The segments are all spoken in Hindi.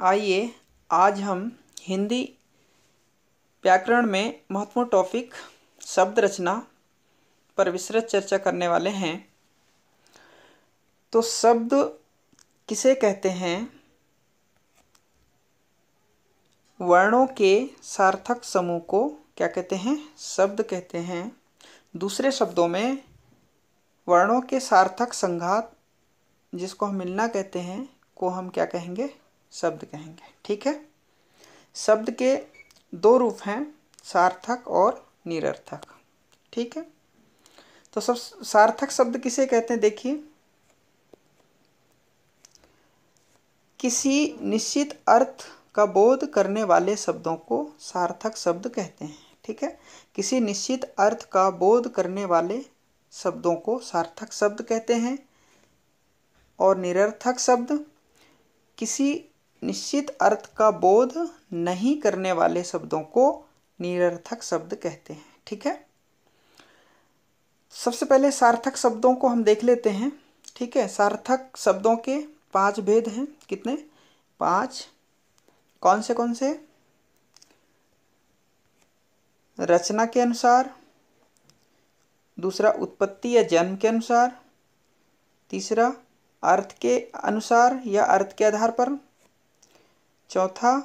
आइए आज हम हिंदी व्याकरण में महत्वपूर्ण टॉपिक शब्द रचना पर विस्तृत चर्चा करने वाले हैं। तो शब्द किसे कहते हैं? वर्णों के सार्थक समूह को क्या कहते हैं? शब्द कहते हैं। दूसरे शब्दों में वर्णों के सार्थक संघात जिसको हम मिलना कहते हैं को हम क्या कहेंगे? शब्द कहेंगे। ठीक है। शब्द के दो रूप हैं, सार्थक और निरर्थक। ठीक है। तो सब सार्थक शब्द किसे कहते हैं? देखिए, किसी निश्चित अर्थ का बोध करने वाले शब्दों को सार्थक शब्द कहते हैं। ठीक है। किसी निश्चित अर्थ का बोध करने वाले शब्दों को सार्थक शब्द कहते हैं। और निरर्थक शब्द किसी निश्चित अर्थ का बोध नहीं करने वाले शब्दों को निरर्थक शब्द कहते हैं। ठीक है। सबसे पहले सार्थक शब्दों को हम देख लेते हैं। ठीक है। सार्थक शब्दों के 5 भेद हैं। कितने? 5। कौन से? रचना के अनुसार, दूसरा उत्पत्ति या जन्म के अनुसार, तीसरा अर्थ के अनुसार या अर्थ के आधार पर, चौथा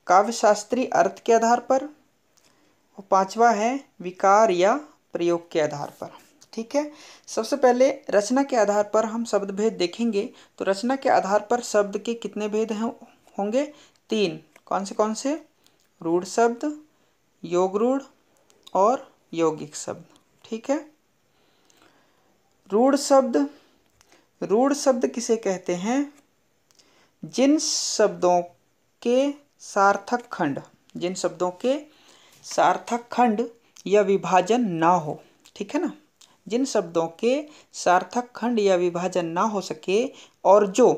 काव्यशास्त्री अर्थ के आधार पर, और पांचवा है विकार या प्रयोग के आधार पर। ठीक है। सबसे पहले रचना के आधार पर हम शब्द भेद देखेंगे। तो रचना के आधार पर शब्द के कितने भेद होंगे? 3। कौन से? रूढ़ शब्द, योग रूढ़ और यौगिक शब्द। ठीक है। रूढ़ शब्द किसे कहते हैं? जिन शब्दों के सार्थक खंड या विभाजन ना हो। ठीक है ना। जिन शब्दों के सार्थक खंड या विभाजन ना हो सके और जो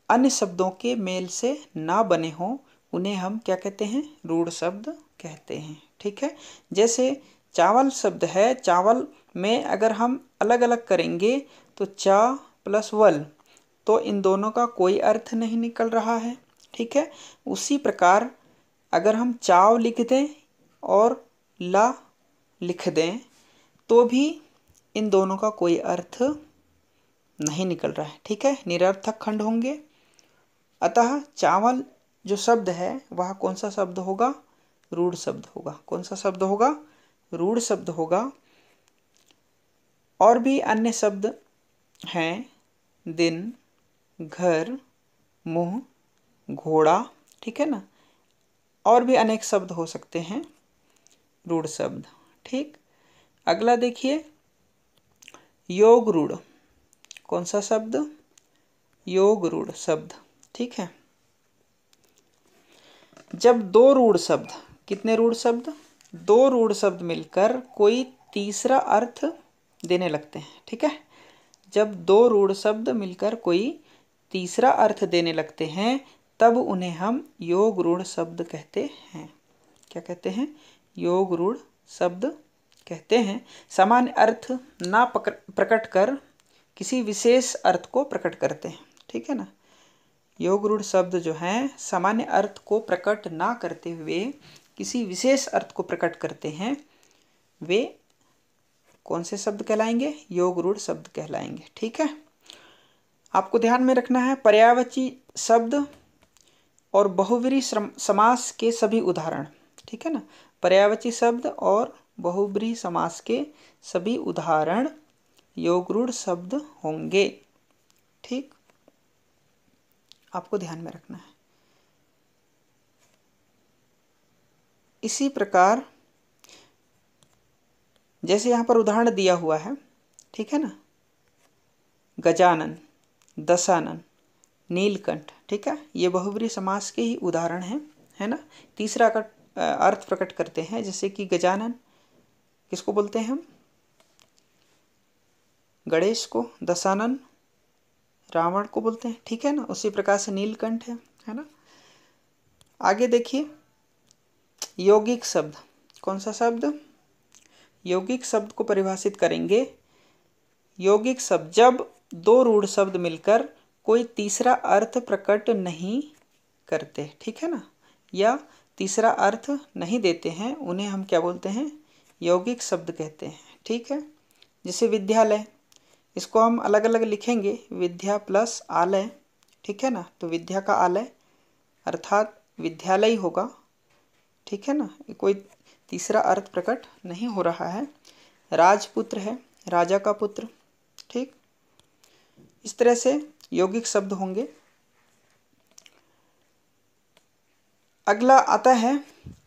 अन्य शब्दों के मेल से ना बने हो, उन्हें हम क्या कहते हैं? रूढ़ शब्द कहते हैं। ठीक है। जैसे चावल शब्द है, चावल में अगर हम अलग अलग करेंगे तो चा प्लस वल, तो इन दोनों का कोई अर्थ नहीं निकल रहा है। ठीक है। उसी प्रकार अगर हम चाव लिख दें और ला लिख दें तो भी इन दोनों का कोई अर्थ नहीं निकल रहा है। ठीक है। निरर्थक खंड होंगे। अतः चावल जो शब्द है वह कौन सा शब्द होगा? रूढ़ शब्द होगा। कौन सा शब्द होगा? रूढ़ शब्द होगा। और भी अन्य शब्द हैं, दिन, घर, मुंह, घोड़ा। ठीक है ना। और भी अनेक शब्द हो सकते हैं रूढ़ शब्द। ठीक। अगला देखिए, योग रूढ़। कौन सा शब्द? योग रूढ़ शब्द। ठीक है। जब दो रूढ़ शब्द, कितने रूढ़ शब्द? 2 रूढ़ शब्द मिलकर कोई तीसरा अर्थ देने लगते हैं। ठीक है। जब 2 रूढ़ शब्द मिलकर कोई तीसरा अर्थ देने लगते हैं तब उन्हें हम योग रूढ़ शब्द कहते हैं। क्या कहते हैं? योग रूढ़ शब्द कहते हैं। सामान्य अर्थ ना प्रकट कर किसी विशेष अर्थ को प्रकट करते हैं। ठीक है ना। योग रूढ़ शब्द जो हैं सामान्य अर्थ को प्रकट ना करते हुए किसी विशेष अर्थ को प्रकट करते हैं, वे कौन से शब्द कहलाएंगे? योग रूढ़ शब्द कहलाएंगे। ठीक है। आपको ध्यान में रखना है पर्यायवाची शब्द और बहुव्रीहि समास के सभी उदाहरण। ठीक है ना। पर्यायवाची शब्द और बहुव्रीहि समास के सभी उदाहरण योग रूढ़ शब्द होंगे। ठीक। आपको ध्यान में रखना है। इसी प्रकार जैसे यहाँ पर उदाहरण दिया हुआ है, ठीक है ना, गजानन, दशानन, नीलकंठ। ठीक है। ये बहुव्रीहि समास के ही उदाहरण हैं, है ना। तीसरा का अर्थ प्रकट करते हैं। जैसे कि गजानन किसको बोलते हैं हम? गणेश को। दशानन रावण को बोलते हैं। ठीक है ना। उसी प्रकार से नीलकंठ है ना। आगे देखिए, यौगिक शब्द। कौन सा शब्द? यौगिक शब्द को परिभाषित करेंगे। यौगिक शब्द जब 2 रूढ़ शब्द मिलकर कोई तीसरा अर्थ प्रकट नहीं करते, ठीक है ना, या तीसरा अर्थ नहीं देते हैं, उन्हें हम क्या बोलते हैं, यौगिक शब्द कहते हैं, ठीक है। जैसे विद्यालय, इसको हम अलग अलग लिखेंगे, विद्या प्लस आलय, ठीक है ना, तो विद्या का आलय अर्थात विद्यालय होगा, ठीक है ना, ये कोई तीसरा अर्थ प्रकट नहीं हो रहा है। राजपुत्र है, राजा का पुत्र, ठीक। इस तरह से यौगिक शब्द होंगे। अगला आता है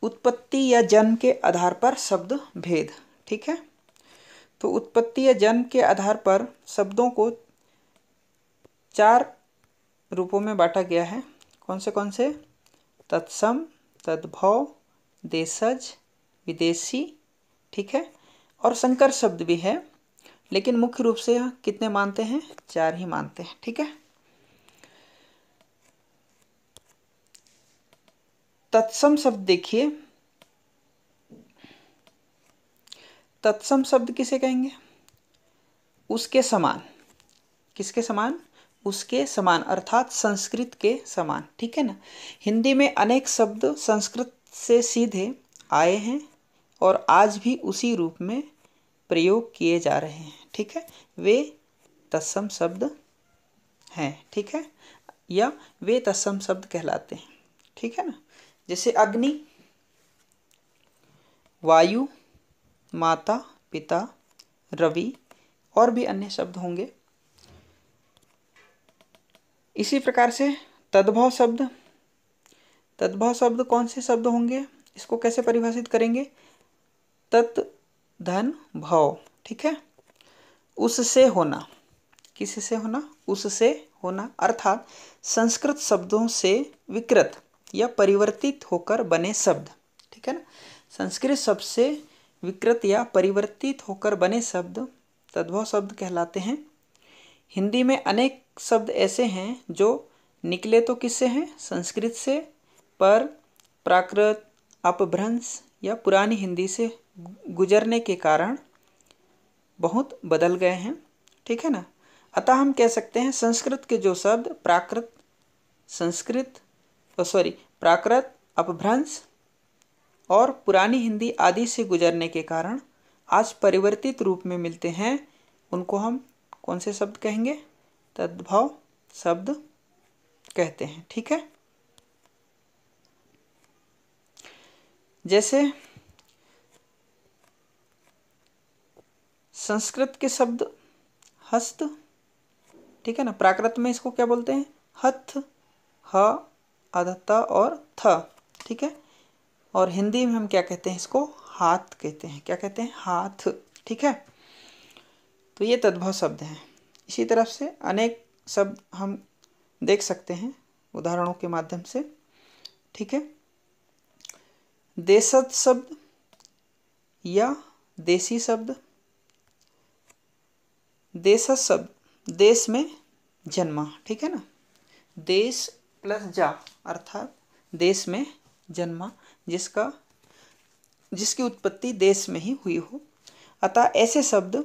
उत्पत्ति या जन्म के आधार पर शब्द भेद, ठीक है। तो उत्पत्ति या जन्म के आधार पर शब्दों को 4 रूपों में बांटा गया है। कौन से? तत्सम, तद्भव, देशज, विदेशी, ठीक है, और संकर शब्द भी है, लेकिन मुख्य रूप से कितने मानते हैं? 4 ही मानते हैं, ठीक है। तत्सम शब्द देखिए, तत्सम शब्द किसे कहेंगे? उसके समान। किसके समान? उसके समान, अर्थात संस्कृत के समान, ठीक है ना। हिंदी में अनेक शब्द संस्कृत से सीधे आए हैं और आज भी उसी रूप में प्रयोग किए जा रहे हैं, ठीक है। वे तत्सम शब्द हैं, ठीक है, या वे तत्सम शब्द कहलाते हैं, ठीक है ना। जैसे अग्नि, वायु, माता, पिता, रवि और भी अन्य शब्द होंगे। इसी प्रकार से तद्भव शब्द, तद्भव शब्द कौन से शब्द होंगे? इसको कैसे परिभाषित करेंगे? तत् धन भव, ठीक है, उससे होना। किससे होना? उससे होना, अर्थात संस्कृत शब्दों से विकृत या परिवर्तित होकर बने शब्द, ठीक है ना। संस्कृत शब्द से विकृत या परिवर्तित होकर बने शब्द तद्भव शब्द कहलाते हैं। हिंदी में अनेक शब्द ऐसे हैं जो निकले तो किससे हैं? संस्कृत से, पर प्राकृत, अपभ्रंश या पुरानी हिंदी से गुजरने के कारण बहुत बदल गए हैं, ठीक है ना। अतः हम कह सकते हैं संस्कृत के जो शब्द प्राकृत, प्राकृत, अपभ्रंश और पुरानी हिंदी आदि से गुजरने के कारण आज परिवर्तित रूप में मिलते हैं, उनको हम कौन से शब्द कहेंगे? तद्भव शब्द कहते हैं, ठीक है। जैसे संस्कृत के शब्द हस्त, ठीक है ना, प्राकृत में इसको क्या बोलते हैं? हथ, ह, अधता और थ, ठीक है, और हिंदी में हम क्या कहते हैं? इसको हाथ कहते हैं। क्या कहते हैं? हाथ, ठीक है। तो ये तद्भव शब्द हैं। इसी तरह से अनेक शब्द हम देख सकते हैं उदाहरणों के माध्यम से, ठीक है। देशज शब्द या देशी शब्द, देशज शब्द देश में जन्मा, ठीक है ना, देश प्लस जा अर्थात देश में जन्मा, जिसकी उत्पत्ति देश में ही हुई हो। अतः ऐसे शब्द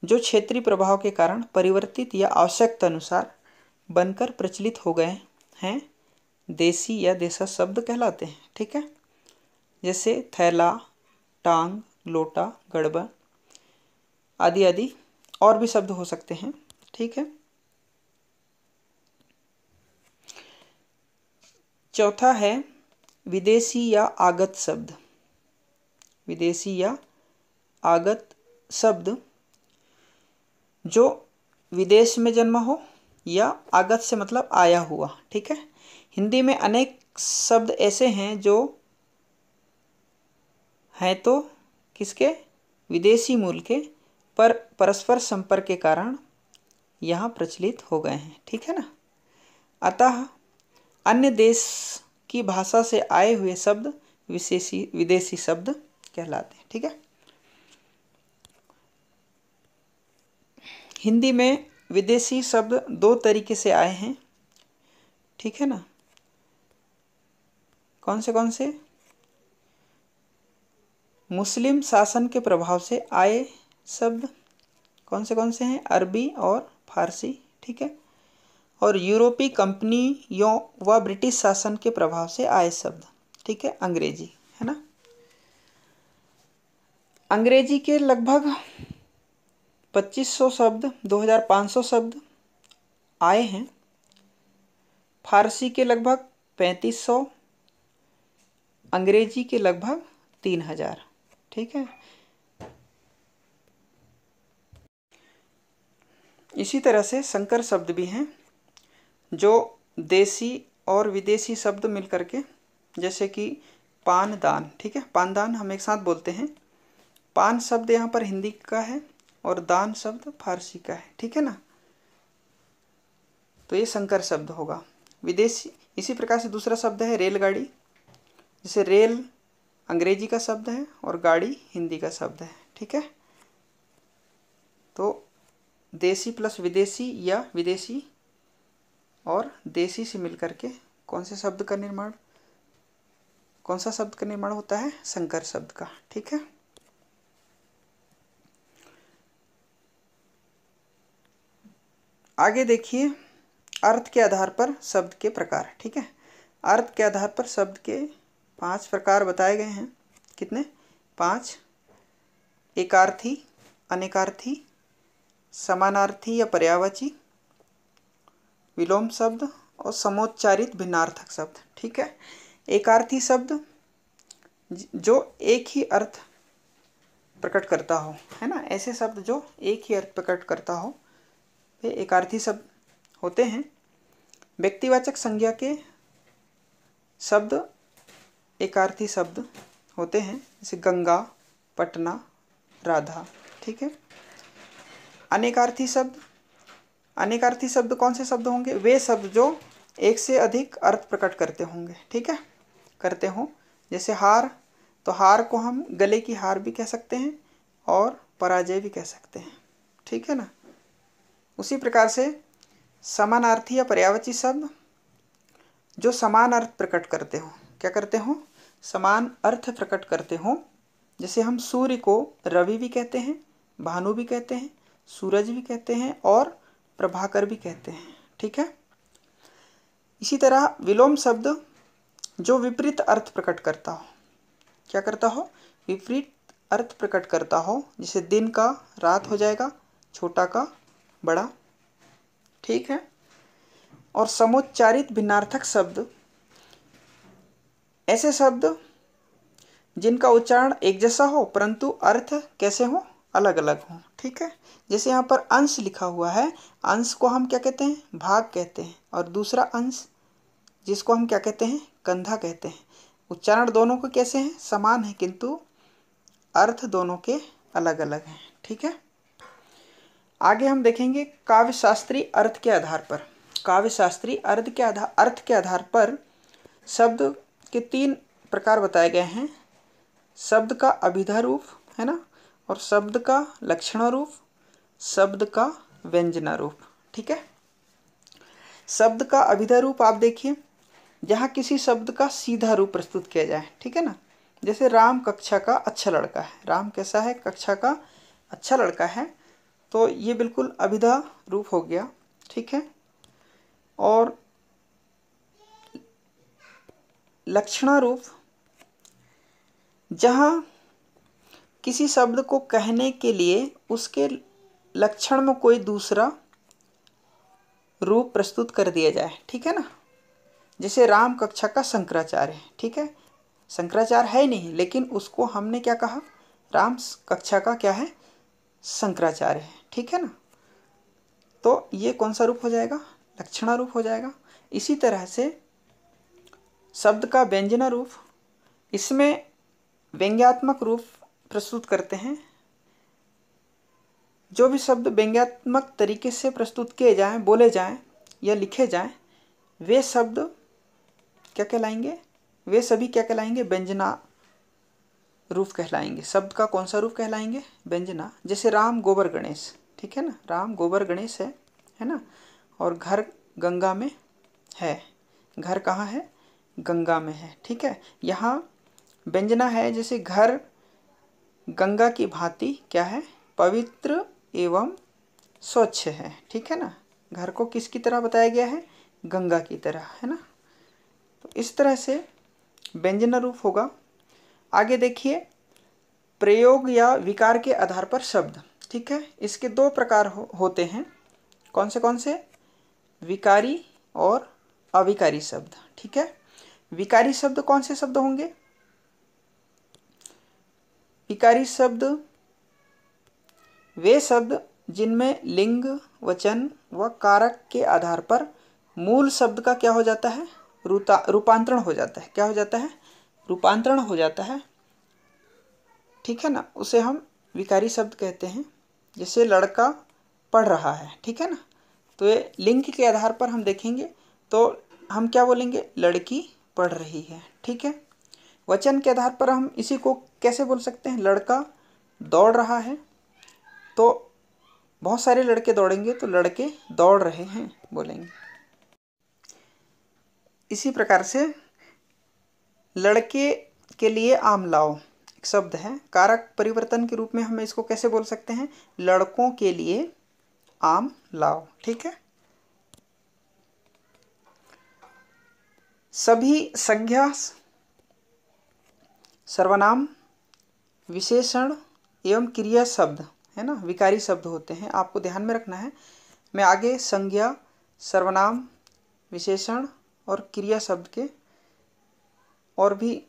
जो क्षेत्रीय प्रभाव के कारण परिवर्तित या आवश्यकता अनुसार बनकर प्रचलित हो गए हैं, देशी या देशज शब्द कहलाते हैं, ठीक है। जैसे थैला, टांग, लोटा, गड़बड़ आदि आदि और भी शब्द हो सकते हैं, ठीक है। चौथा है विदेशी या आगत शब्द। विदेशी या आगत शब्द जो विदेश में जन्मा हो या आगत से मतलब आया हुआ, ठीक है। हिंदी में अनेक शब्द ऐसे हैं जो हैं तो किसके? विदेशी मूल के, पर परस्पर संपर्क के कारण यहाँ प्रचलित हो गए हैं, ठीक है ना। अतः अन्य देश की भाषा से आए हुए शब्द विदेशी शब्द कहलाते हैं, ठीक है। हिंदी में विदेशी शब्द 2 तरीके से आए हैं, ठीक है ना। कौन से? मुस्लिम शासन के प्रभाव से आए शब्द कौन से हैं? अरबी और फारसी, ठीक है। और यूरोपीय कंपनियों व ब्रिटिश शासन के प्रभाव से आए शब्द, ठीक है, अंग्रेजी, है ना। अंग्रेजी के लगभग 2500 शब्द, 2500 शब्द आए हैं। फारसी के लगभग 3500, अंग्रेजी के लगभग 3000, ठीक है। इसी तरह से संकर शब्द भी हैं जो देसी और विदेशी शब्द मिलकर के, जैसे कि पानदान, ठीक है, पानदान हम एक साथ बोलते हैं। पान शब्द यहाँ पर हिंदी का है और दान शब्द फारसी का है, ठीक है ना। तो ये संकर शब्द होगा विदेशी। इसी प्रकार से दूसरा शब्द है रेलगाड़ी। जैसे रेल अंग्रेजी का शब्द है और गाड़ी हिंदी का शब्द है, ठीक है। तो देसी प्लस विदेशी या विदेशी और देसी से मिलकर के कौन सा शब्द का निर्माण होता है? संकर शब्द का, ठीक है। आगे देखिए, अर्थ के आधार पर शब्द के प्रकार, ठीक है। अर्थ के आधार पर शब्द के 5 प्रकार बताए गए हैं। कितने? 5। एकार्थी, अनेकार्थी, समानार्थी या पर्यायवाची, विलोम शब्द और समोच्चारित भिन्नार्थक शब्द, ठीक है। एकार्थी शब्द जो एक ही अर्थ प्रकट करता हो, है ना। ऐसे शब्द जो एक ही अर्थ प्रकट करता हो वे एकार्थी शब्द होते हैं। व्यक्तिवाचक संज्ञा के शब्द एकार्थी शब्द होते हैं, जैसे गंगा, पटना, राधा, ठीक है। अनेकार्थी शब्द कौन से शब्द होंगे? वे शब्द जो एक से अधिक अर्थ प्रकट करते होंगे, ठीक है, करते हों। जैसे हार, तो हार को हम गले की हार भी कह सकते हैं और पराजय भी कह सकते हैं, ठीक है ना। उसी प्रकार से समानार्थी या पर्यायवाची शब्द जो समान अर्थ प्रकट करते हो, क्या करते हो? समान अर्थ प्रकट करते हो। जैसे हम सूर्य को रवि भी कहते हैं, भानु भी कहते हैं, सूरज भी कहते हैं और प्रभाकर भी कहते हैं, ठीक है। इसी तरह विलोम शब्द जो विपरीत अर्थ प्रकट करता हो, क्या करता हो? विपरीत अर्थ प्रकट करता हो। जैसे दिन का रात हो जाएगा, छोटा का बड़ा, ठीक है। और समोच्चारित भिन्नार्थक शब्द ऐसे शब्द जिनका उच्चारण एक जैसा हो परंतु अर्थ कैसे हो? अलग अलग हो, ठीक है। जैसे यहाँ पर अंश लिखा हुआ है, अंश को हम क्या कहते हैं? भाग कहते हैं। और दूसरा अंश जिसको हम क्या कहते हैं? कंधा कहते हैं। उच्चारण दोनों को कैसे हैं? समान है, किंतु अर्थ दोनों के अलग अलग हैं, ठीक है। आगे हम देखेंगे काव्यशास्त्री अर्थ के आधार पर। काव्यशास्त्री अर्थ के आधार पर शब्द के 3 प्रकार बताए गए हैं। शब्द का अभिधा रूप, है ना, और शब्द का लक्षण रूप, शब्द का व्यंजना रूप, ठीक है। शब्द का अभिधा रूप आप देखिए, जहाँ किसी शब्द का सीधा रूप प्रस्तुत किया जाए, ठीक है ना। जैसे राम कक्षा का अच्छा लड़का है। राम कैसा है? कक्षा का अच्छा लड़का है। तो ये बिल्कुल अभिधा रूप हो गया, ठीक है। और लक्षणा रूप, जहाँ किसी शब्द को कहने के लिए उसके लक्षण में कोई दूसरा रूप प्रस्तुत कर दिया जाए, ठीक है ना। जैसे राम कक्षा का शंकराचार्य है, ठीक है। शंकराचार्य है नहीं, लेकिन उसको हमने क्या कहा? राम कक्षा का क्या है? शंकराचार्य है, ठीक है ना। तो ये कौन सा रूप हो जाएगा? लक्षणा रूप हो जाएगा। इसी तरह से शब्द का व्यंजना रूप, इसमें व्यंग्यात्मक रूप प्रस्तुत करते हैं। जो भी शब्द व्यंग्यात्मक तरीके से प्रस्तुत किए जाएं, बोले जाएं या लिखे जाएं, वे शब्द क्या कहलाएंगे? वे सभी क्या कहलाएंगे? व्यंजना रूप कहलाएंगे। शब्द का कौन सा रूप कहलाएंगे? व्यंजना। जैसे राम गोबर गणेश, ठीक है ना, राम गोबर गणेश है ना। और घर गंगा में है। घर कहाँ है? गंगा में है, ठीक है। यहाँ व्यंजना है, जैसे घर गंगा की भांति क्या है? पवित्र एवं स्वच्छ है, ठीक है ना। घर को किसकी तरह बताया गया है, गंगा की तरह, है ना। तो इस तरह से व्यंजन रूप होगा। आगे देखिए, प्रयोग या विकार के आधार पर शब्द, ठीक है। इसके दो प्रकार होते हैं। कौन से, विकारी और अविकारी शब्द, ठीक है। विकारी शब्द कौन से शब्द होंगे, विकारी शब्द वे शब्द जिनमें लिंग, वचन व कारक के आधार पर मूल शब्द का क्या हो जाता है, रूपांतरण हो जाता है। क्या हो जाता है, रूपांतरण हो जाता है, ठीक है ना। उसे हम विकारी शब्द कहते हैं। जैसे लड़का पढ़ रहा है, ठीक है ना, तो ये लिंग के आधार पर हम देखेंगे तो हम क्या बोलेंगे, लड़की पढ़ रही है, ठीक है। वचन के आधार पर हम इसी को कैसे बोल सकते हैं, लड़का दौड़ रहा है, तो बहुत सारे लड़के दौड़ेंगे तो लड़के दौड़ रहे हैं बोलेंगे। इसी प्रकार से लड़के के लिए आम लाओ एक शब्द है, कारक परिवर्तन के रूप में हम इसको कैसे बोल सकते हैं, लड़कों के लिए आम लाओ, ठीक है। सभी संज्ञा, सर्वनाम, विशेषण एवं क्रिया शब्द, है ना, विकारी शब्द होते हैं, आपको ध्यान में रखना है। मैं आगे संज्ञा, सर्वनाम, विशेषण और क्रिया शब्द के और भी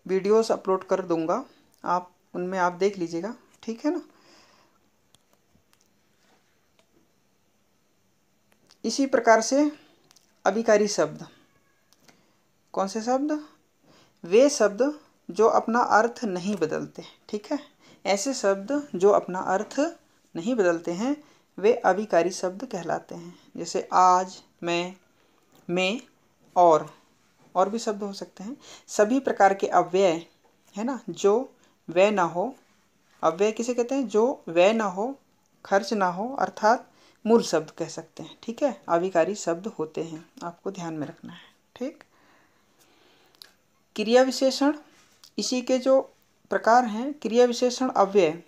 वीडियोस अपलोड कर दूंगा, आप उनमें आप देख लीजिएगा, ठीक है ना। इसी प्रकार से अविकारी शब्द, कौन से शब्द, वे शब्द जो अपना अर्थ नहीं बदलते, ठीक है। ऐसे शब्द जो अपना अर्थ नहीं बदलते हैं वे अविकारी शब्द कहलाते हैं। जैसे आज, मैं और भी शब्द हो सकते हैं। सभी प्रकार के अव्यय, है ना, जो व्यय ना हो, अव्यय किसे कहते हैं, जो व्यय ना हो, खर्च ना हो, अर्थात मूल शब्द कह सकते हैं, ठीक है, अविकारी शब्द होते हैं, आपको ध्यान में रखना है, ठीक। क्रिया विशेषण, इसी के जो प्रकार हैं, क्रिया विशेषण अव्यय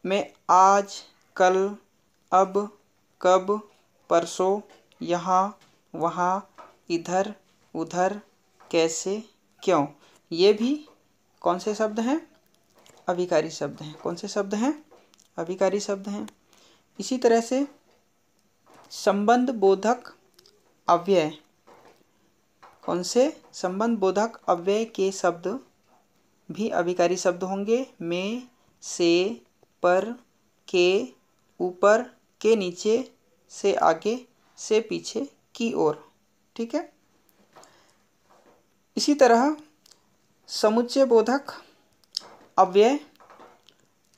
में आज, कल, अब, कब, परसों, यहाँ, वहाँ, इधर, उधर, कैसे, क्यों, ये भी कौन से शब्द हैं, अविकारी शब्द हैं। कौन से शब्द हैं, अविकारी शब्द हैं। इसी तरह से संबंध बोधक अव्यय, कौन से, संबंध बोधक अव्यय के शब्द भी अविकारी शब्द होंगे। में, से, पर, के, ऊपर, के नीचे, से आगे, से पीछे, की ओर, ठीक है। इसी तरह समुच्चय बोधक अव्यय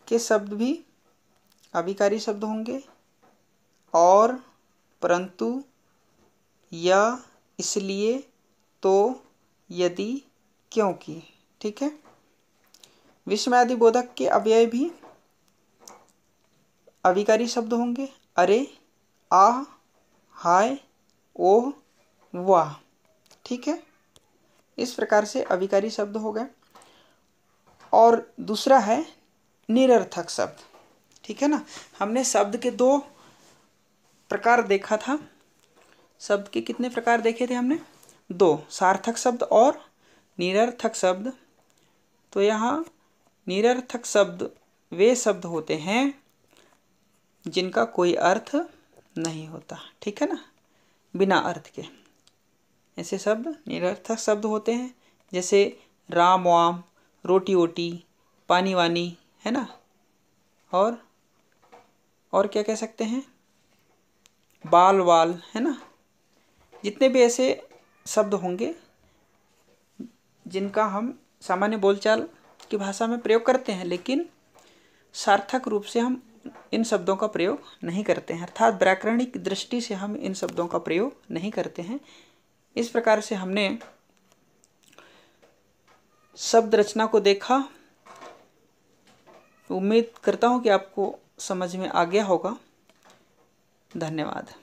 के शब्द भी अविकारी शब्द होंगे। और, परंतु, या, इसलिए, तो, यदि, क्योंकि, ठीक है। विस्मयादि बोधक के अव्यय भी अविकारी शब्द होंगे। अरे, आह, हाय, ओह, वाह, ठीक है। इस प्रकार से अविकारी शब्द हो गए। और दूसरा है निरर्थक शब्द, ठीक है ना। हमने शब्द के दो प्रकार देखा था। शब्द के कितने प्रकार देखे थे हमने, दो, सार्थक शब्द और निरर्थक शब्द। तो यहाँ निरर्थक शब्द वे शब्द होते हैं जिनका कोई अर्थ नहीं होता, ठीक है ना, बिना अर्थ के, ऐसे शब्द निरर्थक शब्द होते हैं। जैसे राम वाम, रोटी वोटी, पानी वानी, है ना। और क्या कह सकते हैं, बाल वाल, है ना। जितने भी ऐसे शब्द होंगे जिनका हम सामान्य बोलचाल की भाषा में प्रयोग करते हैं, लेकिन सार्थक रूप से हम इन शब्दों का प्रयोग नहीं करते हैं, अर्थात व्याकरणिक दृष्टि से हम इन शब्दों का प्रयोग नहीं करते हैं। इस प्रकार से हमने शब्द रचना को देखा। उम्मीद करता हूँ कि आपको समझ में आ गया होगा। धन्यवाद।